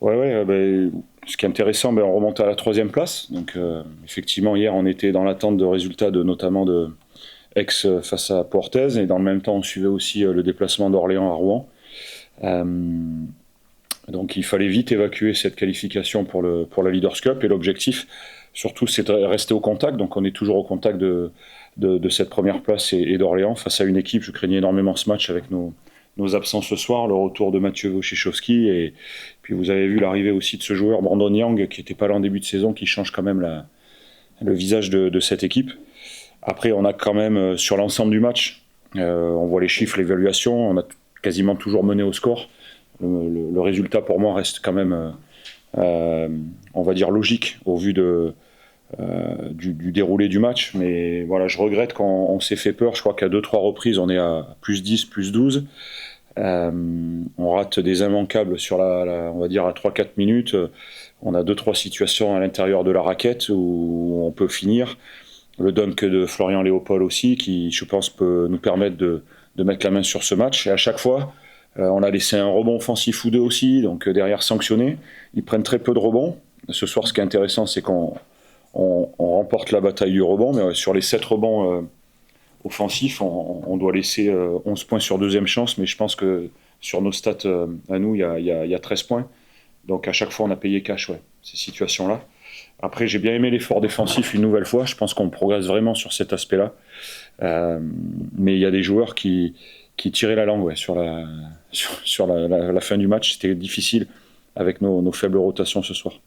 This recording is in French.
Ce qui est intéressant, on remonte à la troisième place. Donc, effectivement, hier, on était dans l'attente de résultats notamment de Aix face à Portez. Et dans le même temps, on suivait aussi le déplacement d'Orléans à Rouen. Euh, donc, il fallait vite évacuer cette qualification pour la Leaders Cup. Et l'objectif, surtout, c'est de rester au contact. Donc, on est toujours au contact de cette première place et d'Orléans face à une équipe. Je craignais énormément ce match avec nos absents ce soir, le retour de Mathieu Wojciechowski et puis vous avez vu l'arrivée aussi de ce joueur Brandon Young qui n'était pas là en début de saison, qui change quand même le visage de cette équipe. Après, on a quand même sur l'ensemble du match, on voit les chiffres, l'évaluation, on a quasiment toujours mené au score. Le résultat pour moi reste quand même, on va dire, logique au vu du déroulé du match. Mais voilà, je regrette quand on s'est fait peur. Je crois qu'à 2-3 reprises, on est à plus 10, plus 12. On rate des immanquables sur on va dire à 3-4 minutes. On a 2-3 situations à l'intérieur de la raquette où on peut finir. Le dunk de Florian Léopold aussi, qui je pense peut nous permettre de mettre la main sur ce match. Et à chaque fois, on a laissé un rebond offensif ou deux aussi, donc derrière sanctionné. Ils prennent très peu de rebonds. Ce soir, ce qui est intéressant, c'est qu'on remporte la bataille du rebond, mais sur les 7 rebonds offensifs, on doit laisser 11 points sur deuxième chance, mais je pense que sur nos stats à nous, il y a 13 points. Donc à chaque fois, on a payé cash, ces situations-là. Après, j'ai bien aimé l'effort défensif une nouvelle fois. Je pense qu'on progresse vraiment sur cet aspect-là. Mais il y a des joueurs qui tiraient la langue sur la fin du match. C'était difficile avec nos faibles rotations ce soir.